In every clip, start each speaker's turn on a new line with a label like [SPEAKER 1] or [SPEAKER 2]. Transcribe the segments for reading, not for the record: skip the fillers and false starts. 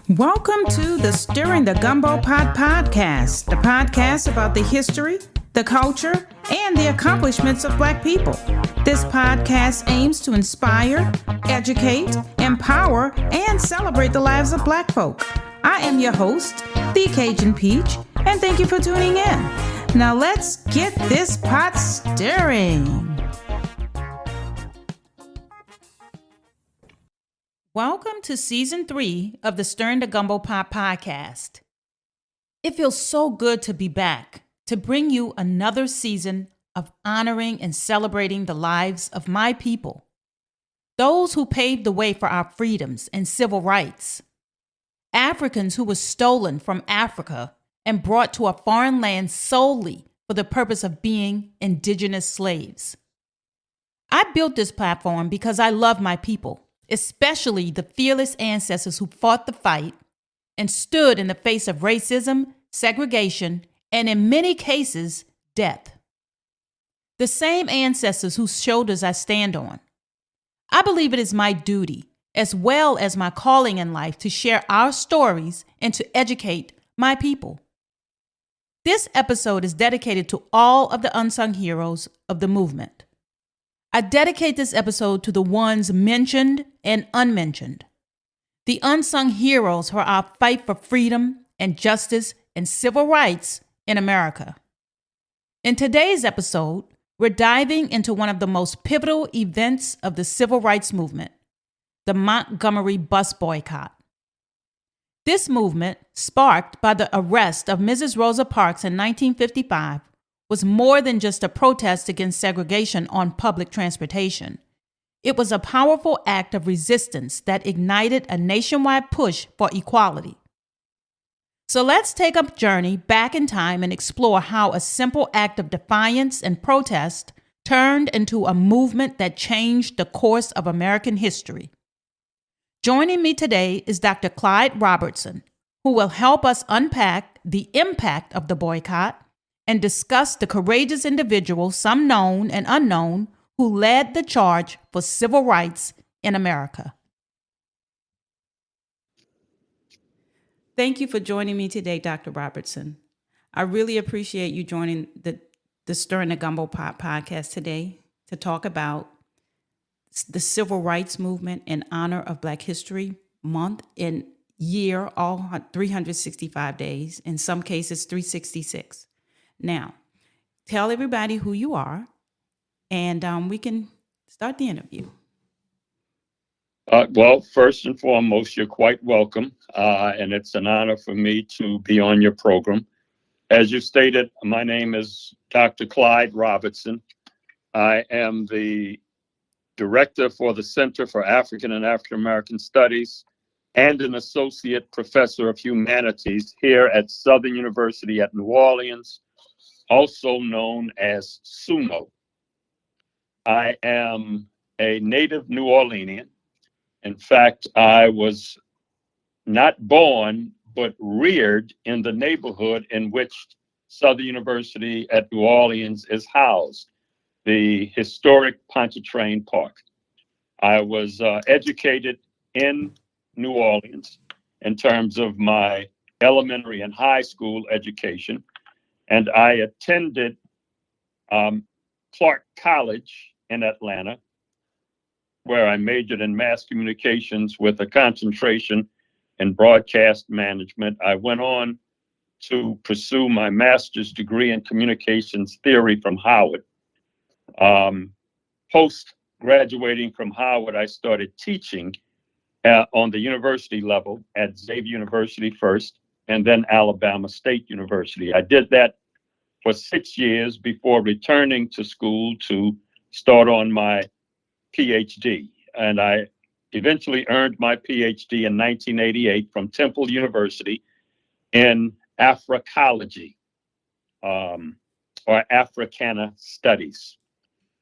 [SPEAKER 1] Welcome to the Stirring the Gumbo Pot podcast, the podcast about the history, the culture, and the accomplishments of Black people. This podcast aims to inspire, educate, empower, and celebrate the lives of Black folk. I am your host, the Cajun Peach, and thank you for tuning in. Now let's get this pot stirring. Welcome to Season 3 of the Stirring the Gumbo Pot podcast. It feels so good to be back to bring you another season of honoring and celebrating the lives of my people, those who paved the way for our freedoms and civil rights, Africans who were stolen from Africa and brought to a foreign land solely for the purpose of being indigenous slaves. I built this platform because I love my people, especially the fearless ancestors who fought the fight and stood in the face of racism, segregation, and in many cases, death. The same ancestors whose shoulders I stand on. I believe it is my duty, as well as my calling in life, to share our stories and to educate my people. This episode is dedicated to all of the unsung heroes of the movement. I dedicate this episode to the ones mentioned and unmentioned, the unsung heroes for our fight for freedom and justice and civil rights in America. In today's episode, we're diving into one of the most pivotal events of the civil rights movement, the Montgomery Bus Boycott. This movement, sparked by the arrest of Mrs. Rosa Parks in 1955, was more than just a protest against segregation on public transportation. It was a powerful act of resistance that ignited a nationwide push for equality. So let's take a journey back in time and explore how a simple act of defiance and protest turned into a movement that changed the course of American history. Joining me today is Dr. Clyde Robertson, who will help us unpack the impact of the boycott and discuss the courageous individuals, some known and unknown, who led the charge for civil rights in America. Thank you for joining me today, Dr. Robertson. I really appreciate you joining the Stirring the Gumbo Pot podcast today to talk about the civil rights movement in honor of Black History Month and year, all 365 days, in some cases 366. Now, tell everybody who you are, and we can start the interview.
[SPEAKER 2] Well, first and foremost, you're quite welcome, and it's an honor for me to be on your program. As you stated, my name is Dr. Clyde Robertson. I am the director for the Center for African and African American Studies and an associate professor of humanities here at Southern University at New Orleans, also known as SUNO. I am a native New Orleanian. In fact, I was not born, but reared in the neighborhood in which Southern University at New Orleans is housed, the historic Pontchartrain Park. I was educated in New Orleans in terms of my elementary and high school education. And I attended Clark College in Atlanta, where I majored in mass communications with a concentration in broadcast management. I went on to pursue my master's degree in communications theory from Howard. Post graduating from Howard, I started teaching on the university level at Xavier University first, and then Alabama State University. I did that for 6 years before returning to school to start on my Ph.D. And I eventually earned my Ph.D. in 1988 from Temple University in Africology, or Africana Studies.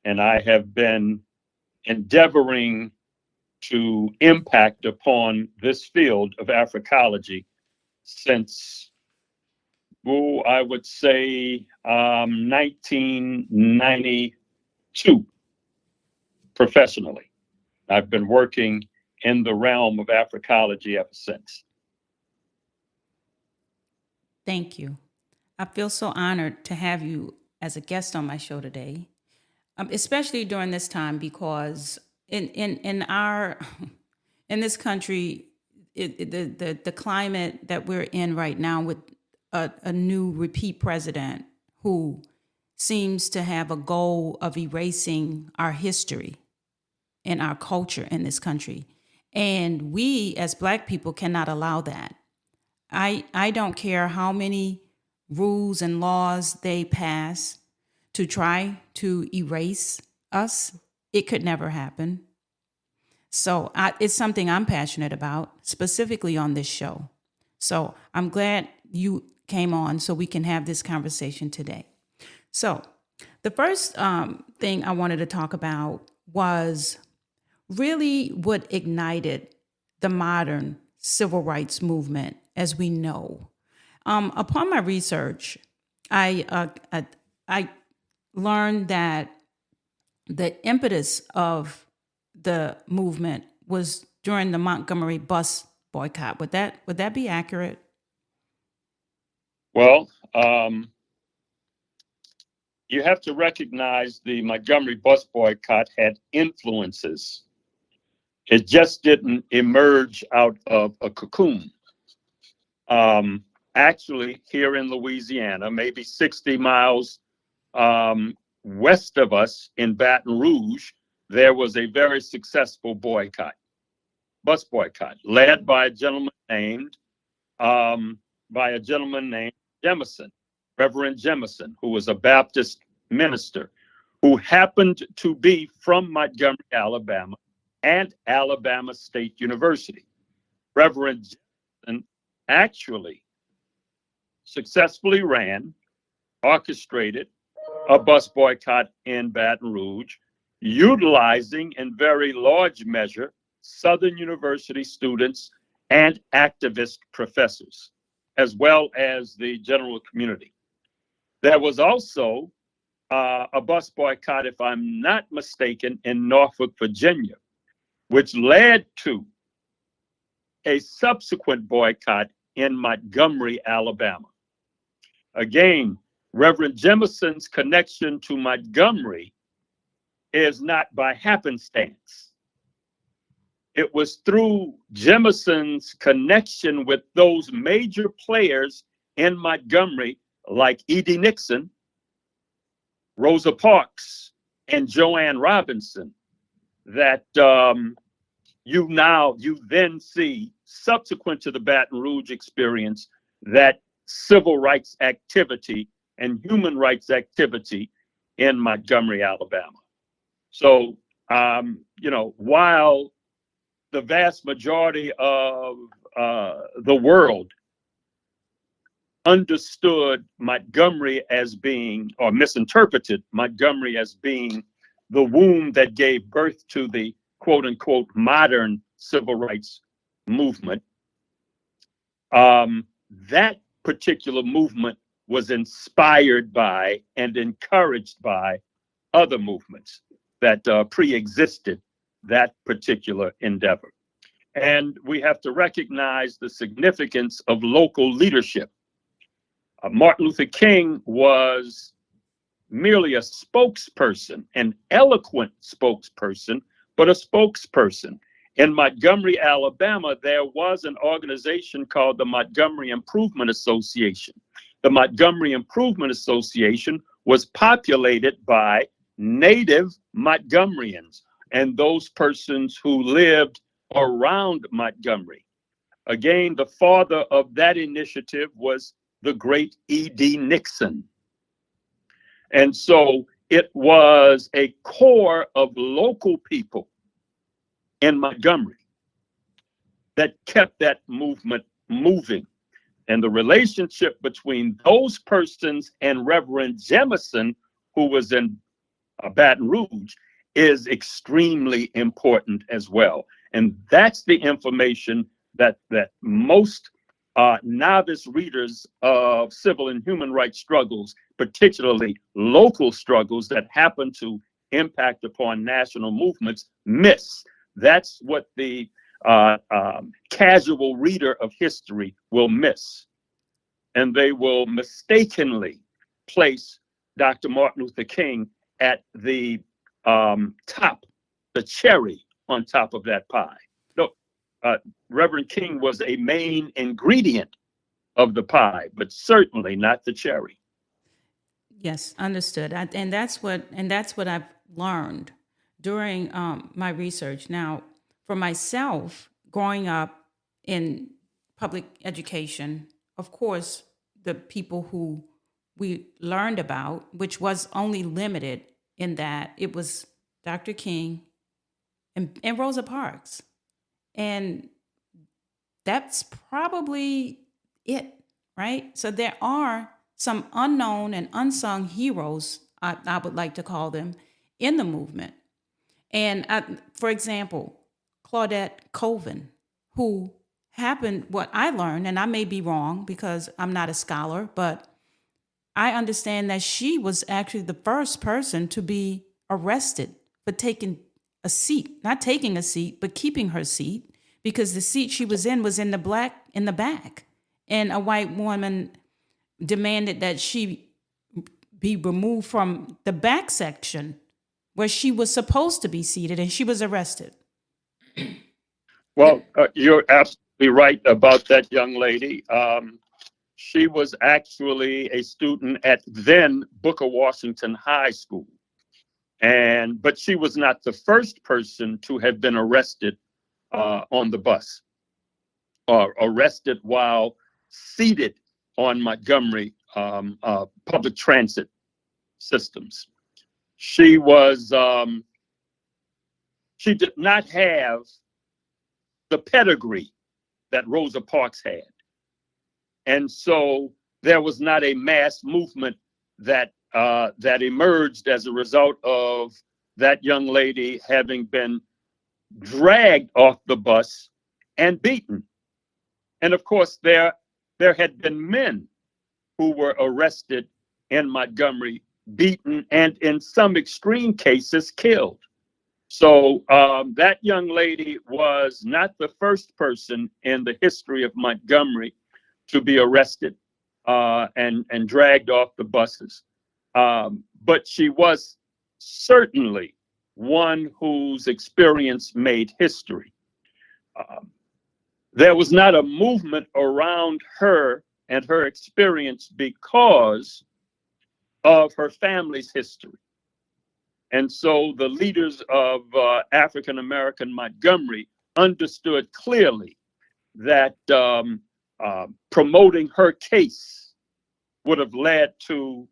[SPEAKER 2] And I have been endeavoring to impact upon this field of Africology since, I would say 1992 professionally. I've been working in the realm of Africology ever since.
[SPEAKER 1] Thank you. I feel so honored to have you as a guest on my show today, especially during this time because in our in this country, the climate that we're in right now with a new repeat president who seems to have a goal of erasing our history and our culture in this country. And we as Black people cannot allow that. I don't care how many rules and laws they pass to try to erase us. It could never happen. So it's something I'm passionate about, specifically on this show. So I'm glad you came on so we can have this conversation today. So the first thing I wanted to talk about was really what ignited the modern civil rights movement as we know. Upon my research, I learned that the impetus of the movement was during the Montgomery Bus Boycott. Would that be accurate?
[SPEAKER 2] Well, you have to recognize the Montgomery Bus Boycott had influences. It just didn't emerge out of a cocoon. Actually, here in Louisiana, maybe 60 miles west of us in Baton Rouge, there was a very successful bus boycott, led by a gentleman named Jemison, Reverend Jemison, who was a Baptist minister, who happened to be from Montgomery, Alabama, and Alabama State University. Reverend Jemison actually successfully orchestrated a bus boycott in Baton Rouge, utilizing in very large measure Southern University students and activist professors, as well as the general community. There was also a bus boycott, if I'm not mistaken, in Norfolk, Virginia, which led to a subsequent boycott in Montgomery, Alabama. Again, Reverend Jemison's connection to Montgomery is not by happenstance. It was through Jemison's connection with those major players in Montgomery, like E.D. Nixon, Rosa Parks, and Joanne Robinson, that you then see, subsequent to the Baton Rouge experience, that civil rights activity and human rights activity in Montgomery, Alabama. So, while the vast majority of the world understood Montgomery as being, or misinterpreted Montgomery as being the womb that gave birth to the quote unquote modern civil rights movement, that particular movement was inspired by and encouraged by other movements that pre-existed that particular endeavor. And we have to recognize the significance of local leadership. Martin Luther King was merely a spokesperson, an eloquent spokesperson, but a spokesperson. In Montgomery, Alabama, there was an organization called the Montgomery Improvement Association. The Montgomery Improvement Association was populated by native Montgomeryans and those persons who lived around Montgomery. Again, the father of that initiative was the great E.D. Nixon. And so it was a core of local people in Montgomery that kept that movement moving. And the relationship between those persons and Reverend Jemison, who was in Baton Rouge, is extremely important as well. And that's the information that most novice readers of civil and human rights struggles, particularly local struggles that happen to impact upon national movements, miss. That's what the casual reader of history will miss. And they will mistakenly place Dr. Martin Luther King at the top, the cherry on top of that pie. No, Reverend King was a main ingredient of the pie, but certainly not the cherry.
[SPEAKER 1] Yes, understood. And that's what I've learned during my research. Now, for myself, growing up in public education, of course, the people who we learned about, which was only limited in that it was Dr. King and Rosa Parks, and that's probably it, right? So there are some unknown and unsung heroes, I would like to call them, in the movement. And for example, Claudette Colvin, who happened, what I learned, and I may be wrong because I'm not a scholar, but I understand that she was actually the first person to be arrested for taking a seat, not taking a seat, but keeping her seat, because the seat she was in the back. And a white woman demanded that she be removed from the back section where she was supposed to be seated, and she was arrested.
[SPEAKER 2] Well, you're absolutely right about that young lady. She was actually a student at then Booker Washington High School. But she was not the first person to have been arrested on the bus, or arrested while seated on Montgomery public transit systems. She did not have the pedigree that Rosa Parks had. And so there was not a mass movement that emerged as a result of that young lady having been dragged off the bus and beaten. And of course, there had been men who were arrested in Montgomery, beaten, and in some extreme cases killed. So that young lady was not the first person in the history of Montgomery to be arrested and dragged off the buses. But she was certainly one whose experience made history. There was not a movement around her and her experience because of her family's history. And so the leaders of African American Montgomery understood clearly that promoting her case would have led to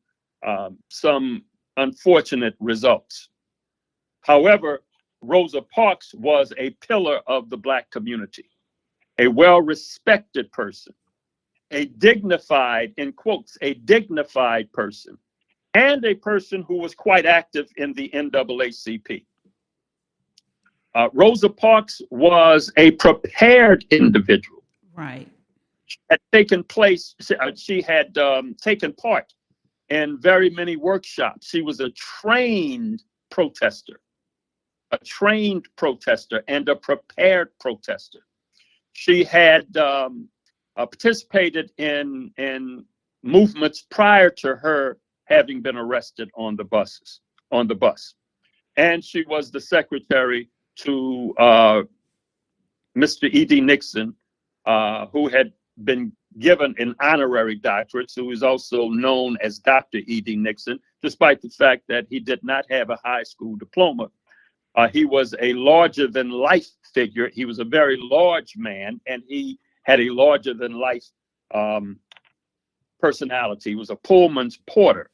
[SPEAKER 2] some unfortunate results. However, Rosa Parks was a pillar of the Black community, a well-respected person, a dignified, in quotes, a dignified person, and a person who was quite active in the NAACP. Rosa Parks was a prepared individual.
[SPEAKER 1] Right.
[SPEAKER 2] She had taken part in very many workshops. She was a trained protester and a prepared protester. She had participated in movements prior to her having been arrested on the bus. And she was the secretary to Mr. E.D. Nixon, who had been given an honorary doctorate, who is also known as Dr. E.D. Nixon, despite the fact that he did not have a high school diploma. He was a larger-than-life figure. He was a very large man, and he had a larger-than-life personality. He was a Pullman's porter.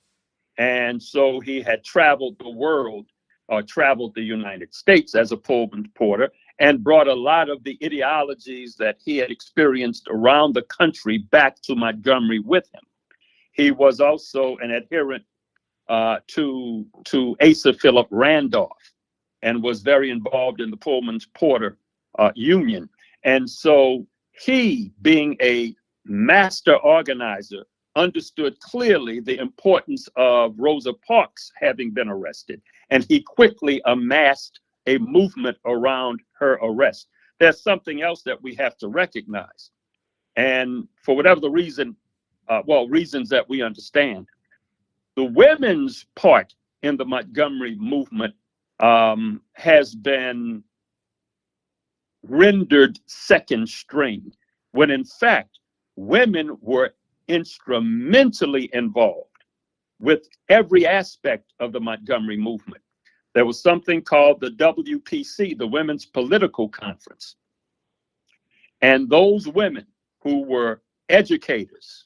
[SPEAKER 2] And so he had traveled the world, or traveled the United States as a Pullman porter, and brought a lot of the ideologies that he had experienced around the country back to Montgomery with him. He was also an adherent to Asa Philip Randolph, and was very involved in the Pullman's Porter Union. And so he, being a master organizer, understood clearly the importance of Rosa Parks having been arrested, and he quickly amassed a movement around her arrest. there's something else that we have to recognize. And for whatever the reason, reasons that we understand, the women's part in the Montgomery movement has been rendered second string, when in fact, women were instrumentally involved with every aspect of the Montgomery movement. There was something called the WPC, the Women's Political Conference. And those women who were educators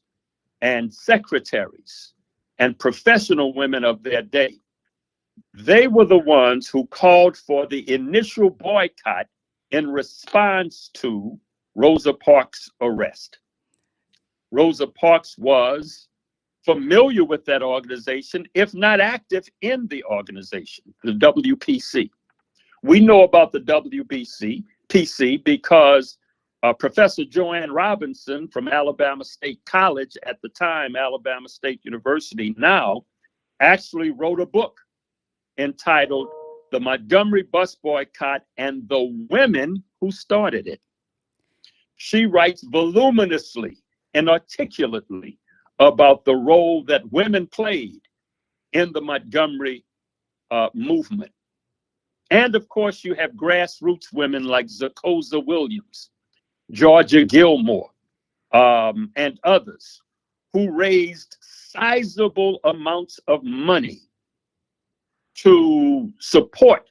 [SPEAKER 2] and secretaries and professional women of their day, they were the ones who called for the initial boycott in response to Rosa Parks' arrest. Rosa Parks was familiar with that organization, if not active in the organization, the WPC. We know about the WPC because Professor Joanne Robinson from Alabama State College, at the time Alabama State University now, actually wrote a book entitled The Montgomery Bus Boycott and the Women Who Started It. She writes voluminously and articulately about the role that women played in the Montgomery movement. And of course, you have grassroots women like Zakoza Williams, Georgia Gilmore, and others who raised sizable amounts of money to support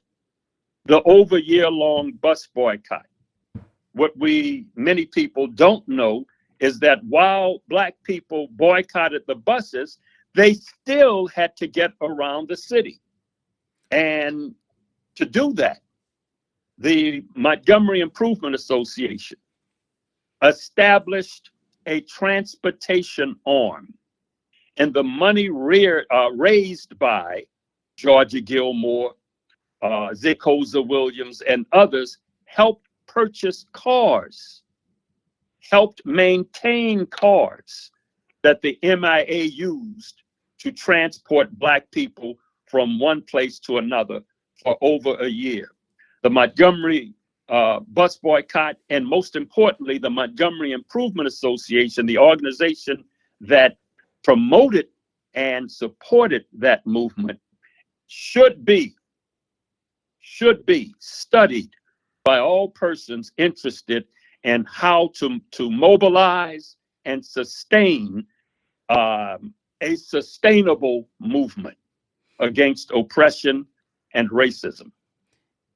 [SPEAKER 2] the over-year-long bus boycott. What many people don't know is that while Black people boycotted the buses, they still had to get around the city. And to do that, the Montgomery Improvement Association established a transportation arm. And the money raised by Georgia Gilmore, Zakoza Williams, and others helped purchase cars, helped maintain cars that the MIA used to transport Black people from one place to another for over a year. The Montgomery Bus Boycott, and most importantly, the Montgomery Improvement Association, the organization that promoted and supported that movement, should be studied by all persons interested in how to mobilize and sustain a sustainable movement against oppression and racism.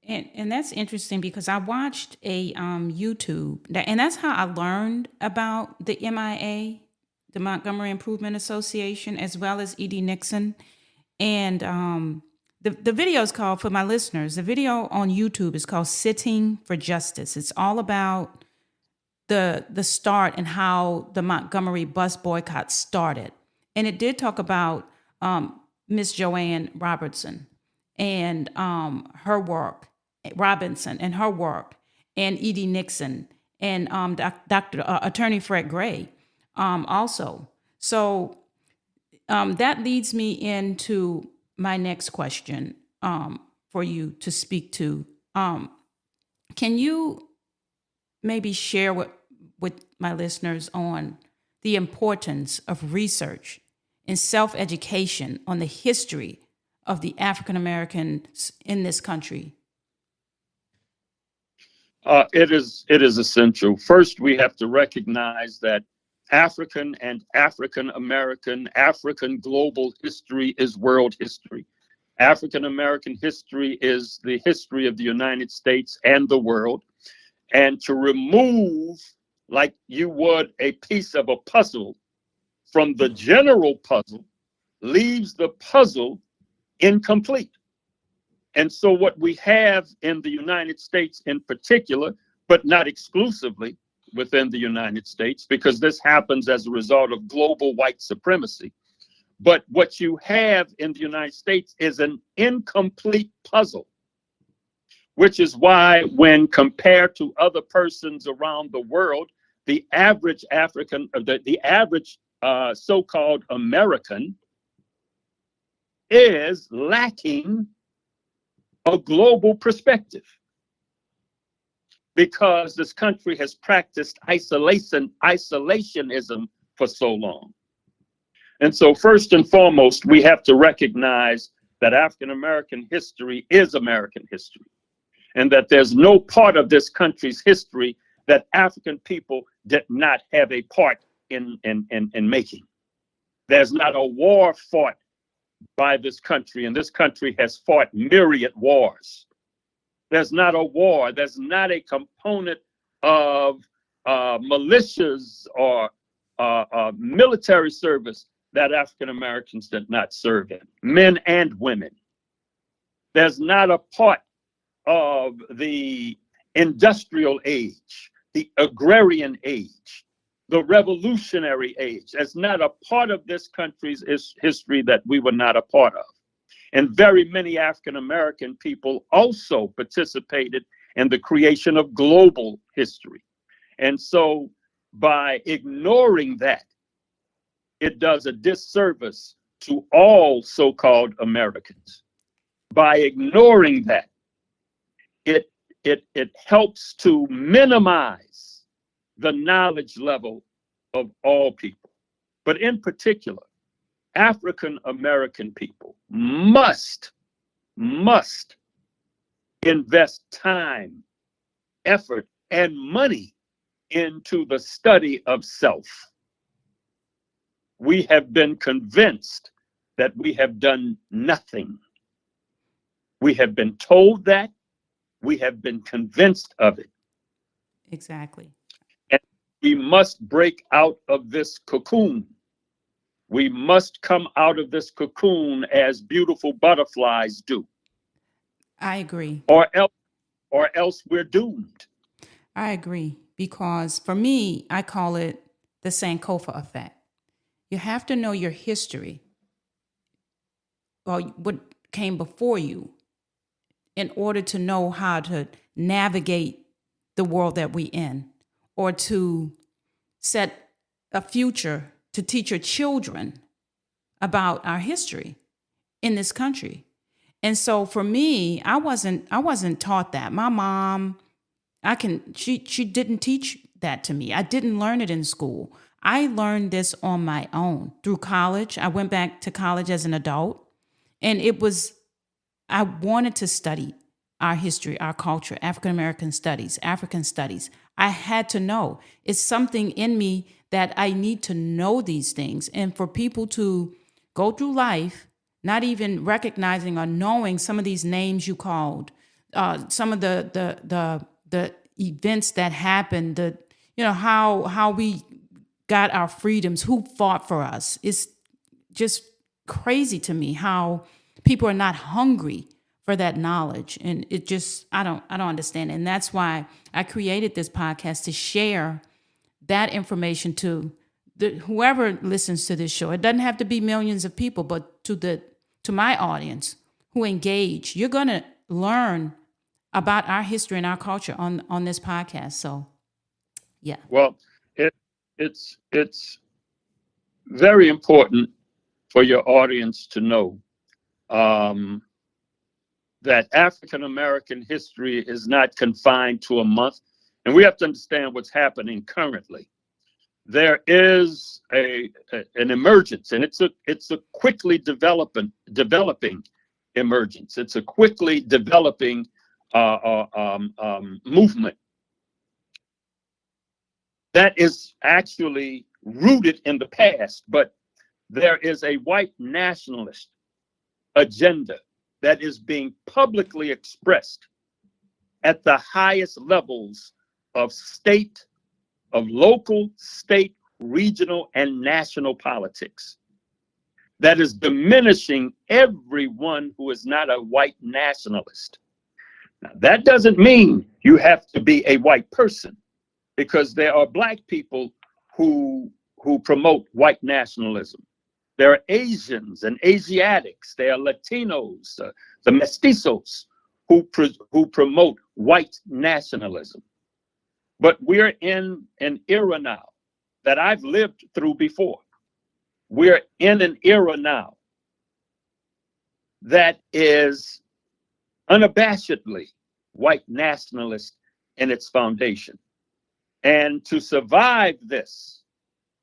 [SPEAKER 1] And that's interesting because I watched a YouTube, and that's how I learned about the MIA, the Montgomery Improvement Association, as well as E.D. Nixon. And the video is called, for my listeners, the video on YouTube is called Sitting for Justice. It's all about the start and how the Montgomery Bus Boycott started. And it did talk about Miss Joanne Robertson and her work, Robinson and her work, and E.D. Nixon and Attorney Fred Gray also. So that leads me into my next question for you to speak to. Can you maybe share with my listeners on the importance of research and self-education on the history of the African Americans in this country?
[SPEAKER 2] It is essential. First, we have to recognize that African and African American, African global history is world history. African American history is the history of the United States and the world. And to remove, like you would a piece of a puzzle from the general puzzle, leaves the puzzle incomplete. And so what we have in the United States in particular, but not exclusively within the United States, because this happens as a result of global white supremacy. But what you have in the United States is an incomplete puzzle, which is why when compared to other persons around the world, the average so-called American is lacking a global perspective. because this country has practiced isolationism for so long. And so first and foremost, we have to recognize that African American history is American history, and that there's no part of this country's history that African people did not have a part in making. There's not a war fought by this country, and this country has fought myriad wars. There's not a war, there's not a component of militias or military service that African Americans did not serve in, men and women. There's not a part of the industrial age, the agrarian age, the revolutionary age. There's not a part of this country's history that we were not a part of. And very many African American people also participated in the creation of global history. And so by ignoring that, it does a disservice to all so-called Americans. By ignoring that, it helps to minimize the knowledge level of all people. But in particular, African American people must invest time, effort, and money into the study of self. We have been convinced that we have done nothing. We have been told that. We have been convinced of it.
[SPEAKER 1] Exactly.
[SPEAKER 2] And we must break out of this cocoon. We must come out of this cocoon as beautiful butterflies do.
[SPEAKER 1] I agree.
[SPEAKER 2] Or else we're doomed.
[SPEAKER 1] I agree. Because for me, I call it the Sankofa effect. You have to know your history, or what came before you, in order to know how to navigate the world that we're in, or to set a future to teach your children about our history in this country. And so for me, I wasn't taught that. My mom, she didn't teach that to me. I didn't learn it in school. I learned this on my own through college. I went back to college as an adult, and I wanted to study our history, our culture, African American studies, African studies. I had to know. It's something in me that I need to know these things. And for people to go through life not even recognizing or knowing some of these names you called, some of the events that happened, how we got our freedoms, who fought for us. It's just crazy to me how people are not hungry for that knowledge. And it just, I don't understand. And that's why I created this podcast, to share that information to whoever listens to this show. It doesn't have to be millions of people, but to my audience who engage, you're going to learn about our history and our culture on this podcast. So, yeah.
[SPEAKER 2] Well, it's very important for your audience to know that African American history is not confined to a month, and we have to understand what's happening currently. There is an emergence, and it's a quickly developing emergence. It's a quickly developing movement that is actually rooted in the past, but there is a white nationalist agenda that is being publicly expressed at the highest levels of local, state, regional, and national politics, that is diminishing everyone who is not a white nationalist. Now, that doesn't mean you have to be a white person, because there are Black people who promote white nationalism. There are Asians and Asiatics. There are Latinos, the mestizos, who promote white nationalism. But we're in an era now that I've lived through before. We're in an era now that is unabashedly white nationalist in its foundation. And to survive this,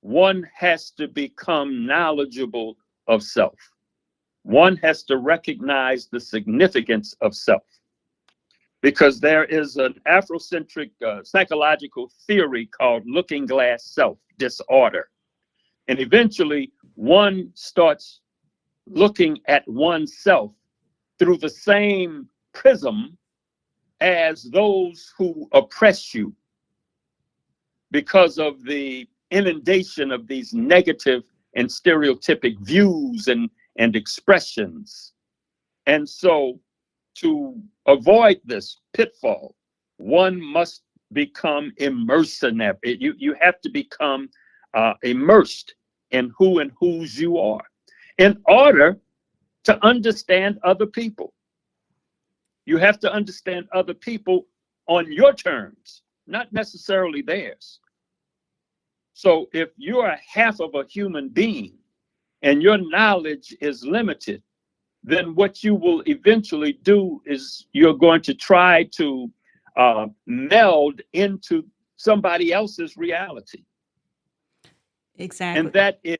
[SPEAKER 2] one has to become knowledgeable of self. One has to recognize the significance of self. Because there is an Afrocentric psychological theory called looking glass self disorder. And eventually one starts looking at oneself through the same prism as those who oppress you because of the inundation of these negative and stereotypic views and expressions. And so to avoid this pitfall, one must become immersed in that. You have to become immersed in who and whose you are in order to understand other people. You have to understand other people on your terms, not necessarily theirs. So if you are half of a human being and your knowledge is limited, then what you will eventually do is you're going to try to meld into somebody else's reality.
[SPEAKER 1] Exactly.
[SPEAKER 2] And that is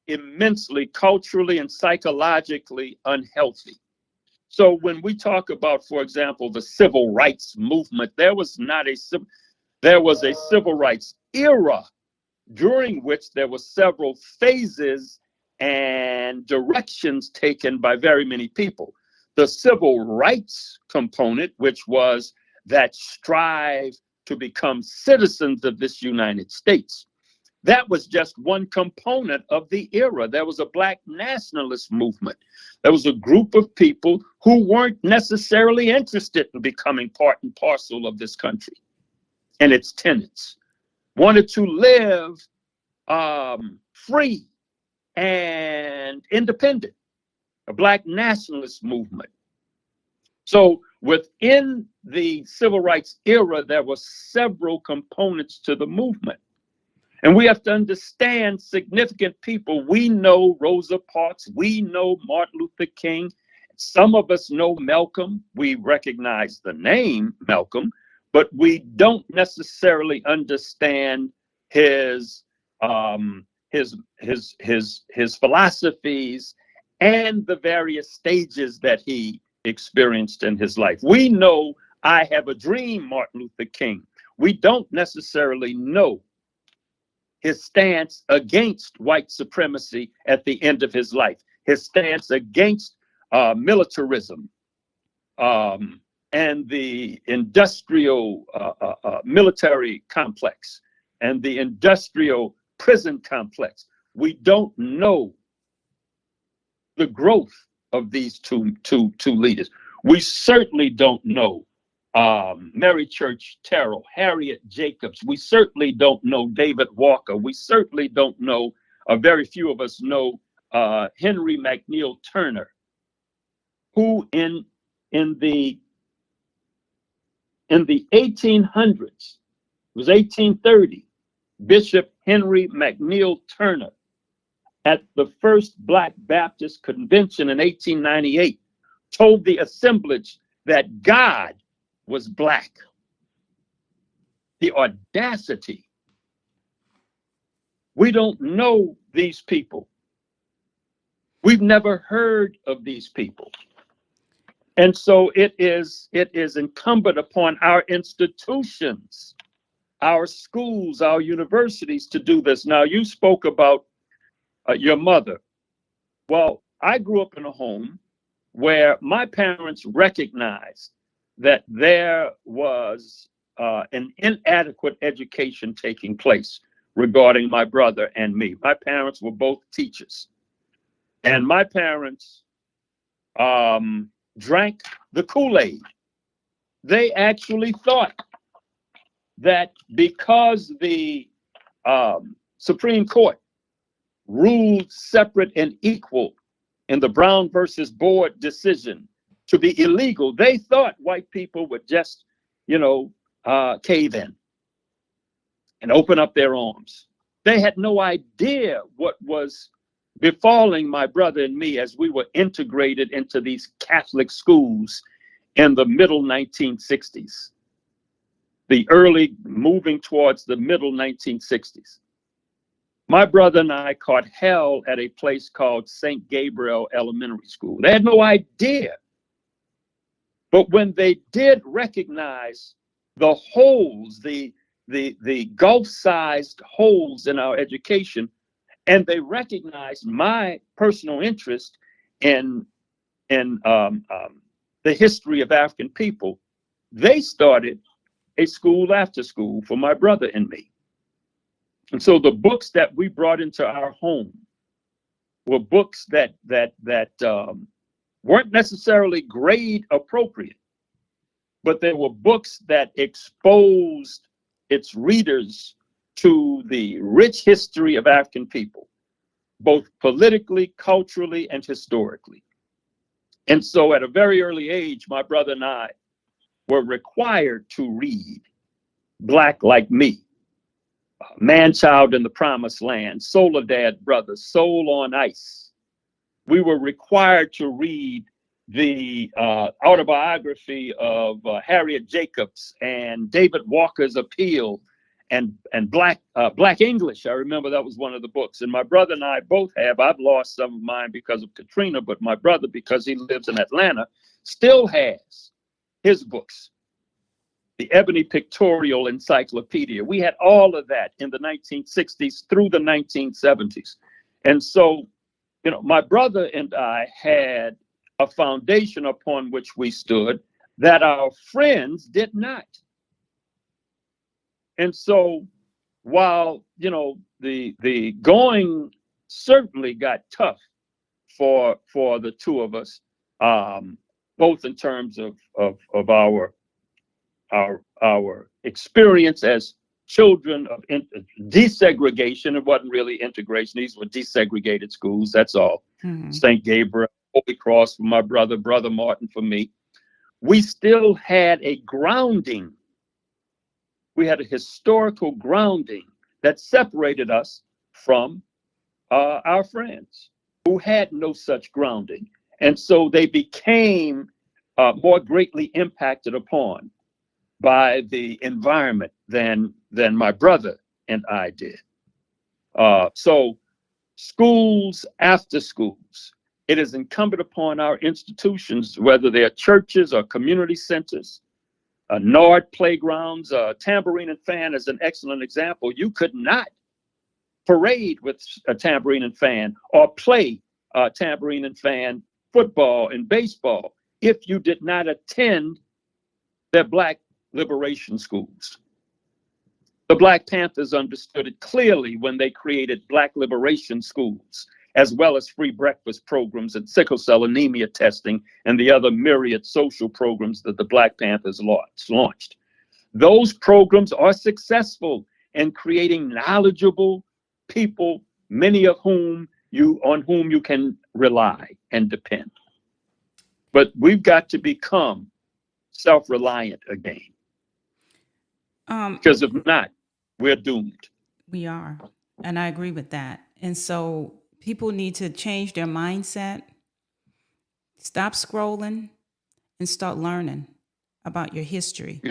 [SPEAKER 2] immensely culturally and psychologically unhealthy. So when we talk about, for example, the civil rights movement, there was a civil rights era during which there were several phases and directions taken by very many people. The civil rights component, which was that strive to become citizens of this United States, that was just one component of the era. There was a Black nationalist movement. There was a group of people who weren't necessarily interested in becoming part and parcel of this country and its tenets, wanted to live free and independent, a Black nationalist movement. So within the civil rights era, there were several components to the movement. And we have to understand significant people. We know Rosa Parks. We know Martin Luther King. Some of us know Malcolm. We recognize the name Malcolm, but we don't necessarily understand his philosophies and the various stages that he experienced in his life. We know I Have a Dream, Martin Luther King. We don't necessarily know his stance against white supremacy at the end of his life, his stance against militarism and the industrial military complex and the industrial prison complex. We don't know the growth of these two leaders. We certainly don't know Mary Church Terrell, Harriet Jacobs. We certainly don't know David Walker. We certainly don't know, very few of us know Henry McNeil Turner, who in the 1800s, it was 1830, Bishop Henry McNeil Turner at the first Black Baptist Convention in 1898 told the assemblage that God was Black. The audacity. We don't know these people. We've never heard of these people. And so it is incumbent upon our institutions, our schools, our universities to do this. Now, you spoke about your mother. Well, I grew up in a home where my parents recognized that there was an inadequate education taking place regarding my brother and me. My parents were both teachers. And my parents drank the Kool-Aid. They actually thought that because the Supreme Court ruled separate and equal in the Brown versus Board decision to be illegal, they thought white people would just, cave in and open up their arms. They had no idea what was befalling my brother and me as we were integrated into these Catholic schools in the middle 1960s. the early moving towards the middle 1960s. My brother and I caught hell at a place called St. Gabriel Elementary School. They had no idea. But when they did recognize the holes, the gulf-sized holes in our education, and they recognized my personal interest in the history of African people, they started a school after school for my brother and me. And so the books that we brought into our home were books that weren't necessarily grade appropriate, but they were books that exposed its readers to the rich history of African people, both politically, culturally, and historically. And so at a very early age, my brother and I were required to read Black Like Me, Man-Child in the Promised Land, Soledad Brothers, Soul on Ice. We were required to read the autobiography of Harriet Jacobs and David Walker's Appeal and Black English. I remember that was one of the books. And my brother and I both have. I've lost some of mine because of Katrina, but my brother, because he lives in Atlanta, still has his books. The Ebony Pictorial Encyclopedia. We had all of that in the 1960s through the 1970s. And so, you know, my brother and I had a foundation upon which we stood that our friends did not. And so while, you know, the going certainly got tough for the two of us, both in terms of our experience as children of desegregation. It wasn't really integration. These were desegregated schools. That's all. Mm-hmm. St. Gabriel, Holy Cross for my brother, Brother Martin for me. We still had a grounding. We had a historical grounding that separated us from our friends who had no such grounding. And so they became more greatly impacted upon by the environment than my brother and I did. So schools after schools, it is incumbent upon our institutions, whether they're churches or community centers, Nord playgrounds, Tambourine and Fan is an excellent example. You could not parade with a tambourine and fan or play tambourine and fan football and baseball if you did not attend their Black liberation schools. The Black Panthers understood it clearly when they created Black liberation schools, as well as free breakfast programs and sickle cell anemia testing and the other myriad social programs that the Black Panthers launched. Those programs are successful in creating knowledgeable people, many of whom on whom you can rely and depend. But we've got to become self-reliant again. Because if not, we're doomed.
[SPEAKER 1] We are. And I agree with that. And so people need to change their mindset, stop scrolling, and start learning about your history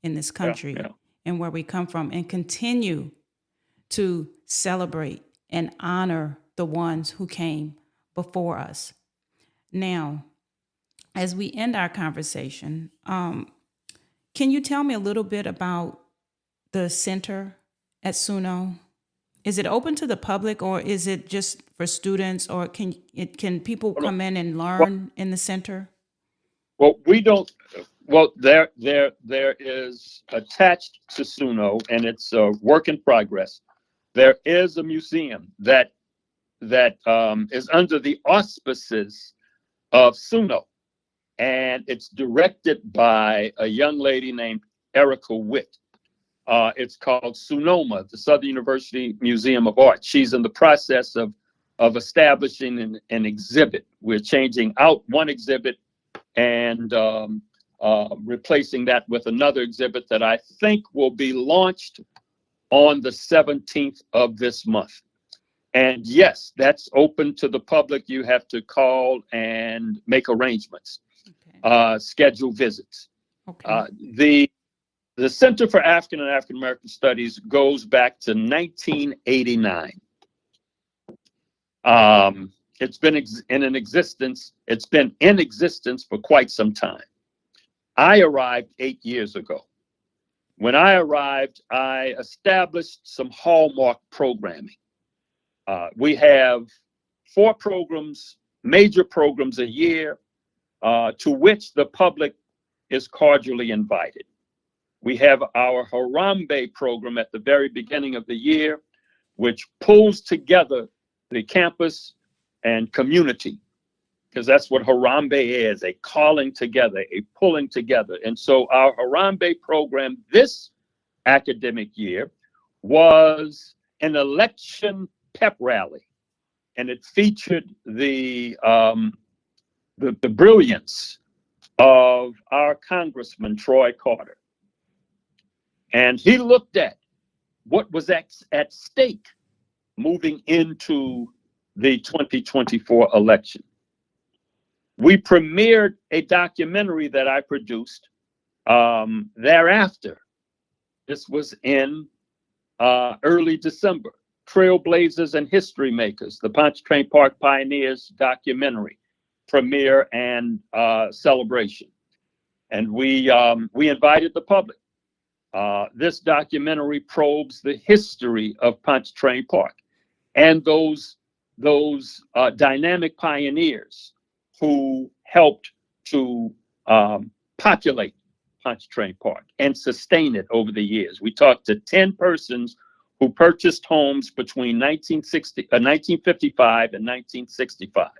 [SPEAKER 1] in this country and where we come from, and continue to celebrate and honor the ones who came before us. Now, as we end our conversation, can you tell me a little bit about the center at SUNO? Is it open to the public, or is it just for students, or can people come in and learn in the center?
[SPEAKER 2] Well, we don't. Well, there is attached to SUNO, and it's a work in progress. There is a museum that is under the auspices of SUNO, and it's directed by a young lady named Erica Witt. It's called SUNOMA, the Southern University Museum of Art. She's in the process of establishing an exhibit. We're changing out one exhibit and replacing that with another exhibit that I think will be launched on the 17th of this month. And yes, that's open to the public. You have to call and make arrangements, schedule visits. Okay. The Center for African and African American Studies goes back to 1989. It's been in existence for quite some time. I arrived 8 years ago. When I arrived, I established some hallmark programming. We have 4 programs, major programs a year, to which the public is cordially invited. We have our Harambe program at the very beginning of the year, which pulls together the campus and community, because that's what Harambe is, a calling together, a pulling together. And so our Harambe program this academic year was an election pep rally, and it featured the brilliance of our Congressman Troy Carter. And he looked at what was at stake moving into the 2024 election. We premiered a documentary that I produced thereafter. This was in early December. Trailblazers and History Makers, the Pontchartrain Park Pioneers documentary premiere and celebration. And we invited the public. This documentary probes the history of Pontchartrain Park and those dynamic pioneers who helped to populate Pontchartrain Park and sustain it over the years. We talked to 10 persons who purchased homes between 1955 and 1965.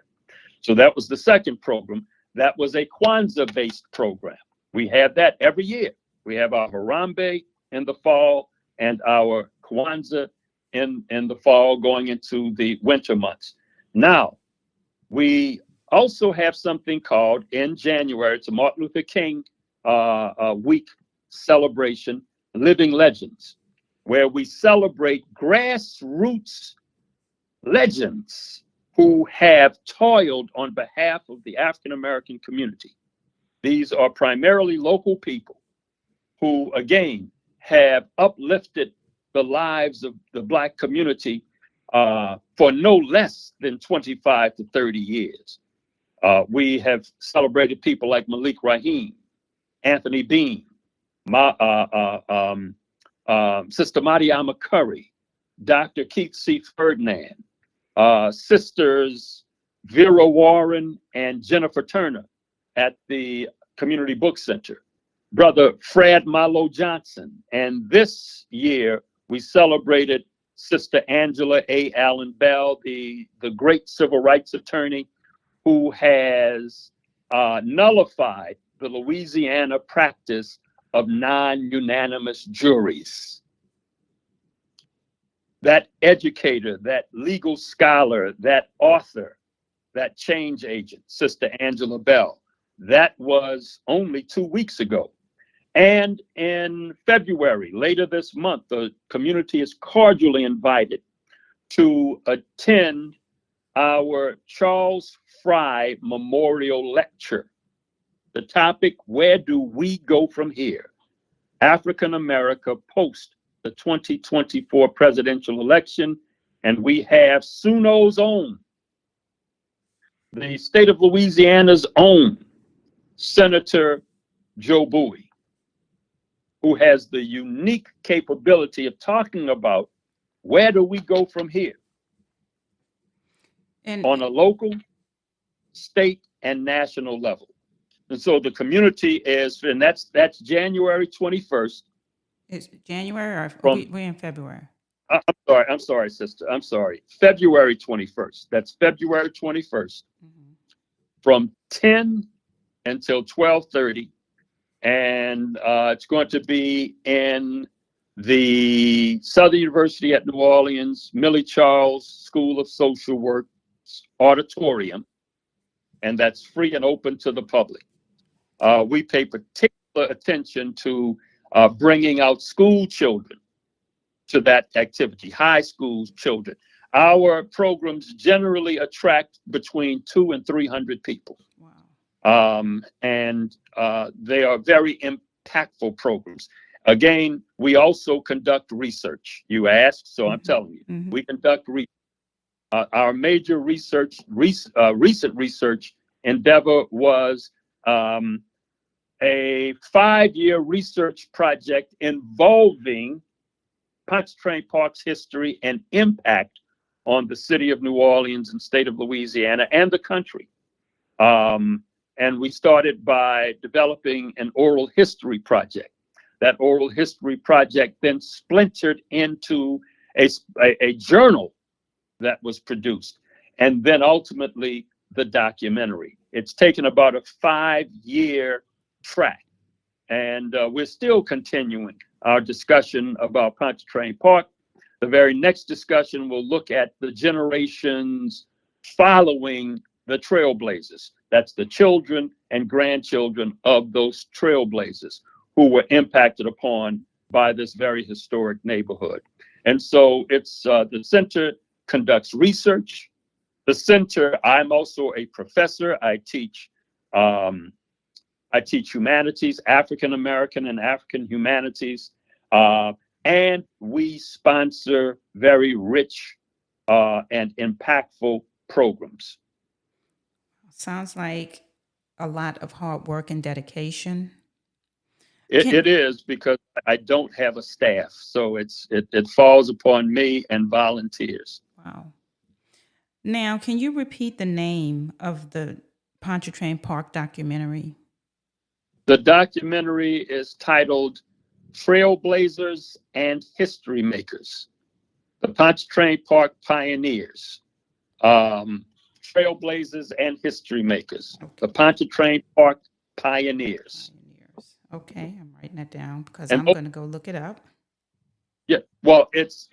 [SPEAKER 2] So that was the second program. That was a Kwanzaa-based program. We have that every year. We have our Harambe in the fall and our Kwanzaa in the fall going into the winter months. Now, we also have something called in January, it's a Martin Luther King week celebration, Living Legends, where we celebrate grassroots legends who have toiled on behalf of the African American community. These are primarily local people who, again, have uplifted the lives of the Black community for no less than 25 to 30 years. We have celebrated people like Malik Rahim, Anthony Bean, Sister Mariama Curry, Dr. Keith C. Ferdinand, Sisters Vera Warren and Jennifer Turner at the Community Book Center, Brother Fred Milo Johnson. And this year we celebrated Sister Angela A. Allen Bell, the great civil rights attorney who has nullified the Louisiana practice of non-unanimous juries. That educator, that legal scholar, that author, that change agent, Sister Angela Bell, that was only 2 weeks ago. And in February, later this month, the community is cordially invited to attend our Charles Fry Memorial Lecture. The topic, where do we go from here? African America post the 2024 presidential election. And we have SUNO's own, the state of Louisiana's own Senator Joe Bowie, who has the unique capability of talking about where do we go from here
[SPEAKER 1] And
[SPEAKER 2] on a local, state, and national level. And so the community is, and that's January 21st.
[SPEAKER 1] it's January or we're in February?
[SPEAKER 2] I'm sorry, sister. I'm sorry. February 21st. That's February 21st from 10 until 12:30. And it's going to be in the Southern University at New Orleans, Millie Charles School of Social Work auditorium. And that's free and open to the public. We pay particular attention to bringing out school children to that activity, high school children. Our programs generally attract between 200 and 300 people.
[SPEAKER 1] Wow.
[SPEAKER 2] And they are very impactful programs. Again, we also conduct research. You asked, so I'm telling you,
[SPEAKER 1] Mm-hmm.
[SPEAKER 2] we conduct research. Our major recent research endeavor was a 5-year research project involving Pontchartrain Park's history and impact on the city of New Orleans and state of Louisiana and the country. And we started by developing an oral history project. That oral history project then splintered into a journal that was produced, and then ultimately the documentary. It's taken about a 5-year track, and we're still continuing our discussion about Pontchartrain Park. The very next discussion will look at the generations following the trailblazers. That's the children and grandchildren of those trailblazers who were impacted upon by this very historic neighborhood. And so it's the center conducts research. The center, I'm also a professor. I teach humanities, African American and African humanities, and we sponsor very rich and impactful programs.
[SPEAKER 1] Sounds like a lot of hard work and dedication.
[SPEAKER 2] It is, because I don't have a staff, so it falls upon me and volunteers.
[SPEAKER 1] Wow. Now, can you repeat the name of the Pontchartrain Park documentary?
[SPEAKER 2] The documentary is titled Trailblazers and History Makers, the Pontchartrain Park Pioneers, Trailblazers and History Makers,
[SPEAKER 1] Okay.
[SPEAKER 2] the Pontchartrain Park Pioneers.
[SPEAKER 1] Okay, I'm writing that down because
[SPEAKER 2] And
[SPEAKER 1] I'm going to go look it up.
[SPEAKER 2] yeah, well, it's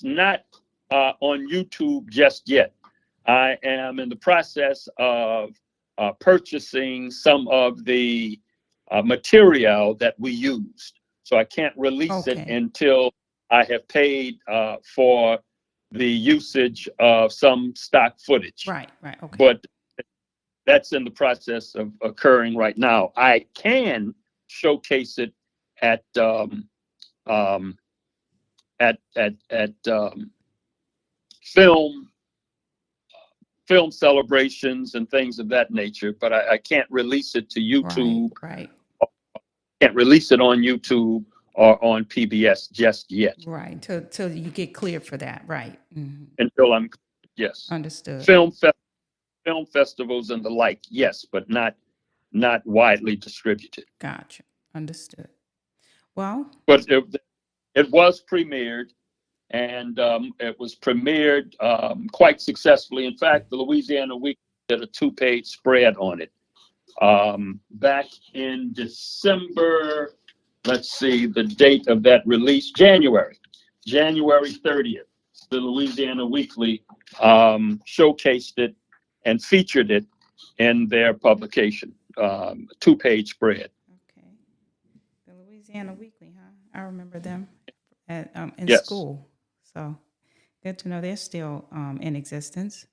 [SPEAKER 2] not on YouTube just yet. I am in the process of purchasing some of the material that we used, so I can't release it
[SPEAKER 1] Okay.
[SPEAKER 2] until I have paid for the usage of some stock footage.
[SPEAKER 1] Right, okay.
[SPEAKER 2] But that's in the process of occurring right now. I can showcase it at film celebrations and things of that nature, but I can't release it to YouTube.
[SPEAKER 1] Right.
[SPEAKER 2] Can't release it on YouTube or on PBS just yet.
[SPEAKER 1] Right, till you get cleared for that, right. Mm-hmm.
[SPEAKER 2] Until I'm, yes.
[SPEAKER 1] Understood.
[SPEAKER 2] Film festivals and the like, yes, but not widely distributed.
[SPEAKER 1] Gotcha. Understood. Well,
[SPEAKER 2] But it was premiered, and it was premiered quite successfully. In fact, the Louisiana Week did a 2-page spread on it back in December. Let's see the date of that release, January 30th. The Louisiana Weekly showcased it and featured it in their publication, 2-page spread.
[SPEAKER 1] okay. The Louisiana Weekly, huh? I remember them in
[SPEAKER 2] Yes.
[SPEAKER 1] school. So good to know they're still in existence.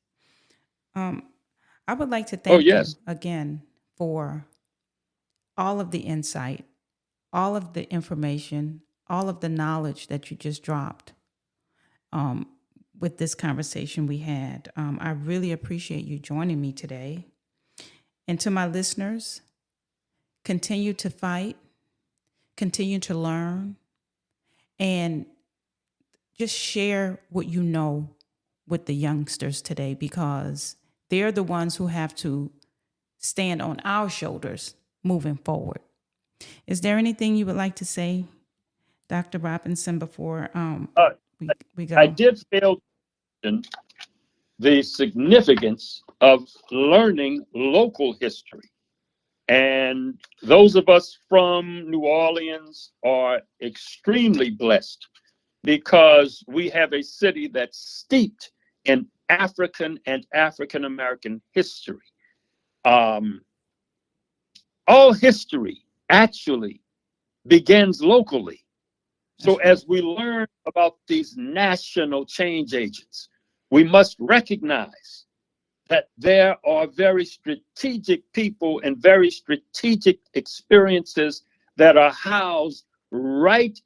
[SPEAKER 1] I would like to thank you again for all of the insight, all of the information, all of the knowledge that you just dropped with this conversation we had. I really appreciate you joining me today. And to my listeners, continue to fight, continue to learn, and just share what you know with the youngsters today, because they're the ones who have to stand on our shoulders moving forward. Is there anything you would like to say, Dr. Robinson, before we go?
[SPEAKER 2] I did fail to mention the significance of learning local history. And those of us from New Orleans are extremely blessed because we have a city that's steeped in African and African American history. All history actually begins locally. So as we learn about these national change agents, we must recognize that there are very strategic people and very strategic experiences that are housed right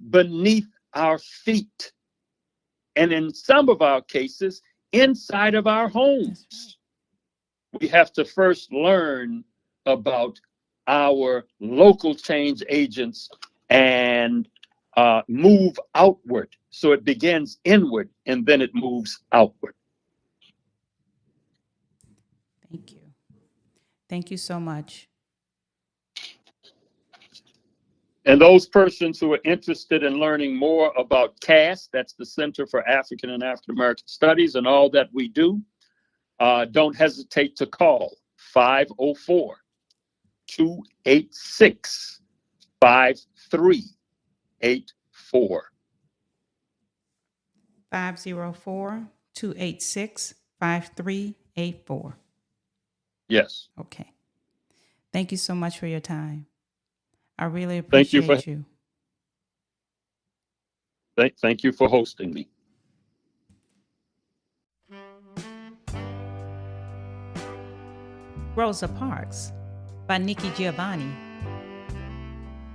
[SPEAKER 2] beneath our feet. And in some of our cases, inside of our homes. We have to first learn about our local change agents and move outward. So it begins inward and then it moves outward.
[SPEAKER 1] Thank you. Thank you so much.
[SPEAKER 2] And those persons who are interested in learning more about CAST, that's the Center for African and African American Studies, and all that we do, don't hesitate to call 504-286-5384.
[SPEAKER 1] 504-286-5384.
[SPEAKER 2] Yes.
[SPEAKER 1] Okay. Thank you so much for your time. I really appreciate you.
[SPEAKER 2] Thank you for hosting me.
[SPEAKER 1] Rosa Parks by Nikki Giovanni.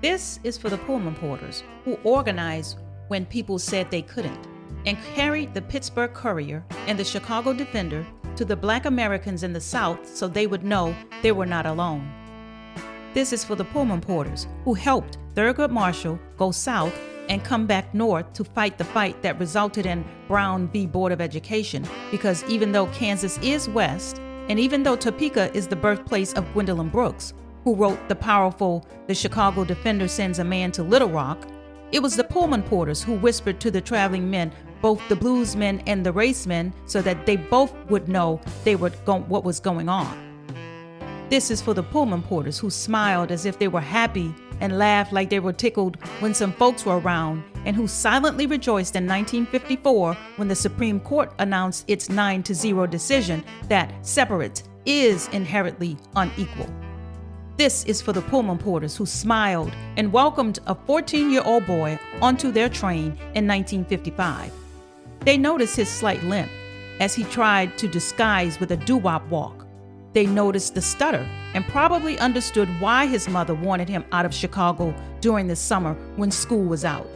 [SPEAKER 1] This is for the Pullman Porters who organized when people said they couldn't and carried the Pittsburgh Courier and the Chicago Defender to the Black Americans in the South so they would know they were not alone. This is for the Pullman Porters who helped Thurgood Marshall go south and come back north to fight the fight that resulted in Brown v. Board of Education, because even though Kansas is west, and even though Topeka is the birthplace of Gwendolyn Brooks, who wrote the powerful "The Chicago Defender Sends a Man to Little Rock," it was the Pullman Porters who whispered to the traveling men, both the bluesmen and the racemen, so that they both would know what was going on. This is for the Pullman Porters who smiled as if they were happy and laughed like they were tickled when some folks were around, and who silently rejoiced in 1954 when the Supreme Court announced its 9-0 decision that separate is inherently unequal. This is for the Pullman Porters who smiled and welcomed a 14-year-old boy onto their train in 1955. They noticed his slight limp as he tried to disguise with a doo-wop walk. They noticed the stutter and probably understood why his mother wanted him out of Chicago during the summer when school was out.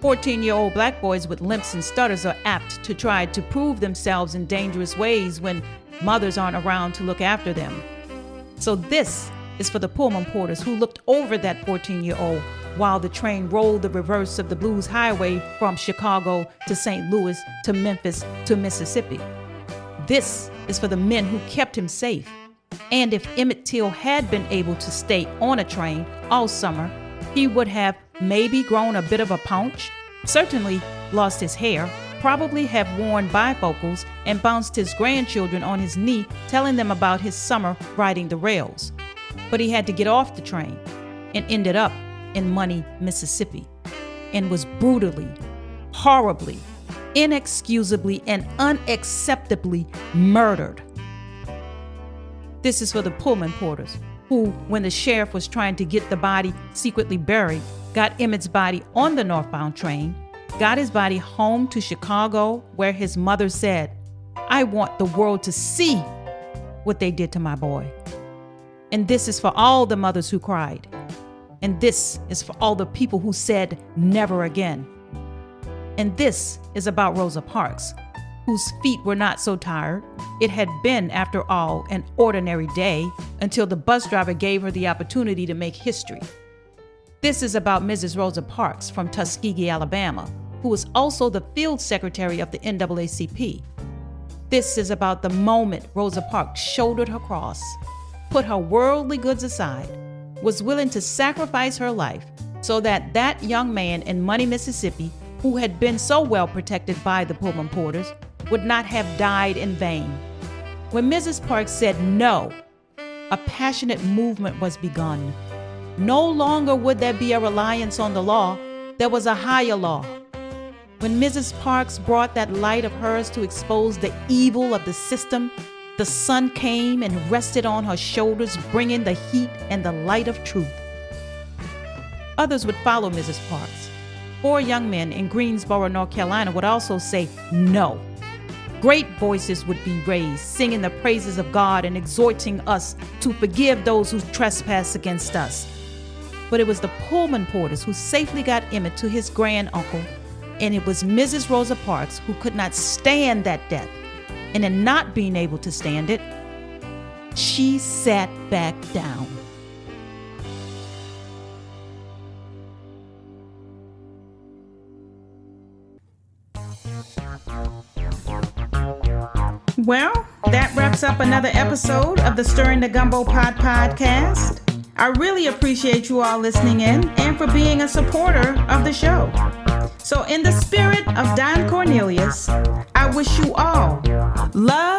[SPEAKER 1] 14-year-old black boys with limps and stutters are apt to try to prove themselves in dangerous ways when mothers aren't around to look after them. So this is for the Pullman Porters who looked over that 14-year-old while the train rolled the reverse of the Blues Highway from Chicago to St. Louis to Memphis to Mississippi. This is for the men who kept him safe. And if Emmett Till had been able to stay on a train all summer, he would have maybe grown a bit of a paunch, certainly lost his hair, probably have worn bifocals and bounced his grandchildren on his knee, telling them about his summer riding the rails. But he had to get off the train and ended up in Money, Mississippi, and was brutally, horribly, inexcusably, and unacceptably murdered. This is for the Pullman Porters who, when the sheriff was trying to get the body secretly buried, got Emmett's body on the northbound train, got his body home to Chicago, where his mother said, "I want the world to see what they did to my boy." And this is for all the mothers who cried. And this is for all the people who said never again. And this is about Rosa Parks, whose feet were not so tired. It had been, after all, an ordinary day until the bus driver gave her the opportunity to make history. This is about Mrs. Rosa Parks from Tuskegee, Alabama, who was also the field secretary of the NAACP. This is about the moment Rosa Parks shouldered her cross, put her worldly goods aside, was willing to sacrifice her life so that that young man in Money, Mississippi, who had been so well protected by the Pullman Porters, would not have died in vain. When Mrs. Parks said no, a passionate movement was begun. No longer would there be a reliance on the law, there was a higher law. When Mrs. Parks brought that light of hers to expose the evil of the system, the sun came and rested on her shoulders, bringing the heat and the light of truth. Others would follow Mrs. Parks. 4 young men in Greensboro, North Carolina would also say no. Great voices would be raised, singing the praises of God and exhorting us to forgive those who trespass against us. but it was the Pullman porters who safely got Emmett to his granduncle, and it was Mrs. Rosa Parks who could not stand that death. And in not being able to stand it, she sat back down. Well, that wraps up another episode of the Stirring the Gumbo Pot podcast. I really appreciate you all listening in and for being a supporter of the show. So in the spirit of Don Cornelius, I wish you all love,